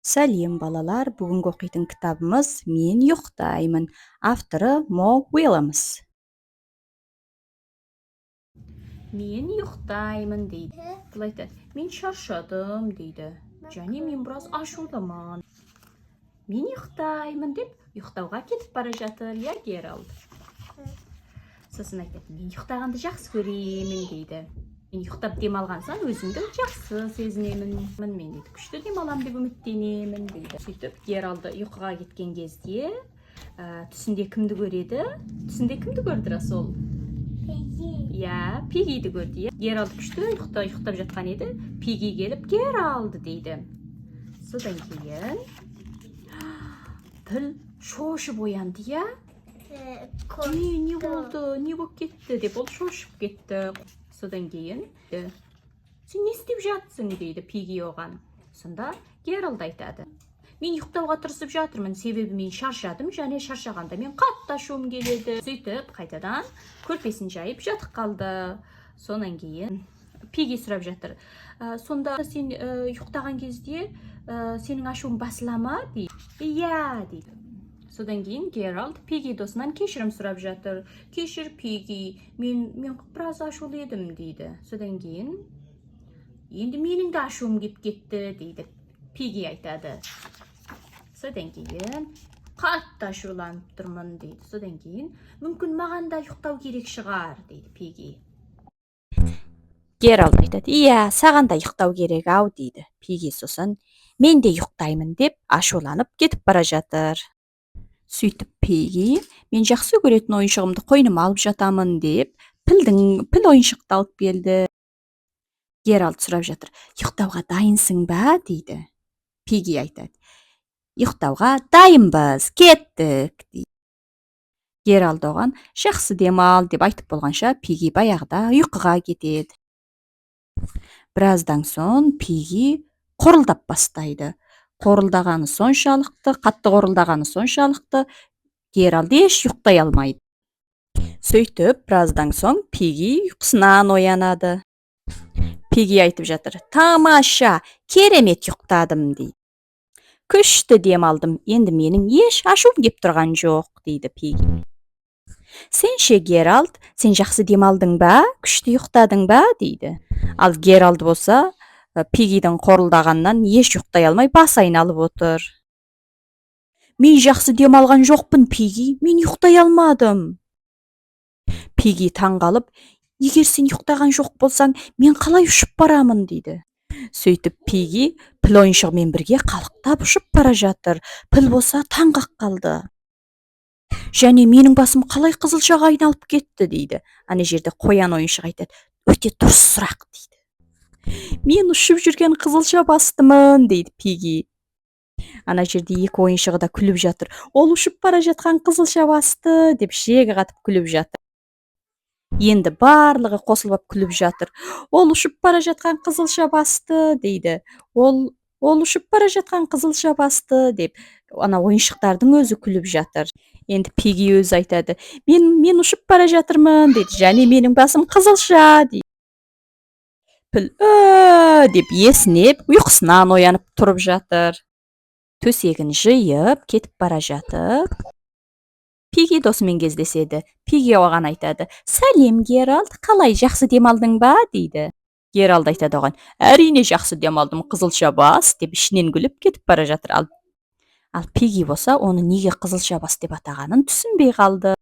Сәлем балалар, бүгінгі оқитын кітабымыз «Мен ұйықтаймын». Авторы Мо Уильямс. Мен ұйықтаймын дейді. Былай айтады, мен шаршадым дейді. Және мен біраз ашулымын. Мен ұйықтаймын деп ұйықтауға кетіп бара жатыр, я Геральт. Сосын айтады, мен ұйықтағанды жақсы көремін дейді. Мен ұйықтап демалған соң өзімді жақсы сезінемін. Мен дейді, күшті демалам деп үміттенемін дейді. Сөйтіп Геральт ұйқыға кеткен кезде түсінде кімді көреді? Түсінде кімді көрді рас ол? Пиги. Иә, Пигиді көрді. Геральт күшті ұйықтап жатқан еді. Пиги келіп Геральт дейді. Содан кейін тіл шошып оянды, иә? Не болды? Не болып кетті деп ол шошып кетті. Содан кейін, сен не істеп жатсың дейді Пиги оған. Сонда Геральт айтады, мен ұйықтауға тырысып жатырмын, себебі мен шаршадым, және шаршағанда мен қатты ашуым келеді. Сөйтіп қайтадан көрпесін жайып жатып қалды. Сонан кейін Пиги сұрап жатыр, сонда сен ұйықтаған кезде сенің ашуың басыла ма дейді. Иә дейді. Содан кейін Геральт Пиги досынан кешірім сұрап жатыр. Кешір Пиги, мен біраз ашулы едім дейді. Содан кейін енді менің де ашуым кеп кетті дейді. Пиги айтады. Содан кейін қатты ашуланып тұрмын дейді. Содан кейін мүмкін маған да ұйықтау керек шығар дейді Пиги. Геральт айтады, иә, саған да ұйықтау керек ау дейді. Пиги сосын мен де ұйықтаймын деп ашуланып кетіп бара жатыр. Сөйтіп Пиги, мен жақсы көретін ойыншығымды қойныма алып жатамын деп піл ойыншықты алып келді. Геральт сұрап жатыр, ұйықтауға дайынсың ба дейді. Пиги айтады, ұйықтауға дайынбыз, кеттік дейді. Геральт оған жақсы демал деп айтып болғанша Пиги баяғыда ұйқыға кетеді. Біраздан соң Пиги қорылдап бастайды. Қатты қорылдағаны соншалықты, Геральт еш ұйықтай алмайды. Сөйтіп, біраздан соң Пиги ұйқысынан оянады. Пиги айтып жатыр, тамаша, керемет ұйықтадым дейді. Күшті демалдым, енді менің еш ашуым кеп тұрған жоқ дейді Пиги. Сен ше Геральт, сен жақсы демалдың ба, күшті ұйықтадың ба дейді. Ал Геральт болса, Пигидің қорылдағаннан еш ұйықтай алмай бас айналып отыр. Мен жақсы демалған жоқпын, Пиги, мен ұйықтай алмадым. Пиги таңғалып, егер сен ұйықтаған жоқ болсаң, мен қалай ұшып барамын дейді. Сөйтіп Пиги піл ойыншығымен бірге қалықтап ұшып бара жатыр. Піл болса таңғақ қалды. Және менің басым қалай қызылшаға айналып кетті дейді. Ана жерде қоян ойыншық айтады, өте дұрыс сұрақ дейді. Мен ұшып жүрген қызылша бастымын дейді Пиги. Ана жерде екі ойыншығы да күліп жатыр. Ол ұшып бара жатқан қызылша басты деп шегі қатып күліп жатыр. Енді барлығы қосылып күліп жатыр. Ол ұшып бара жатқан қызылша басты дейді. Ол ұшып бара жатқан қызылша басты деп ана ойыншықтардың өзі күліп жатыр. Енді Пиги өзі айтады, мен ұшып бара жатырмын дейді, және менің басым қызылша дейді. Піл деп есінеп, ұйқысынан оянып тұрып жатыр. Төсегін жиып, кетіп бара жатып, Пиги досымен кездеседі. Пиги оған айтады, сәлем Геральт, қалай, жақсы демалдың ба дейді. Геральт айтады оған, әрине жақсы демалдым, қызылша бас деп ішінен күліп кетіп бара жатыр. Ал Пиги болса, оны неге қызылша бас деп атағанын түсінбей қалды.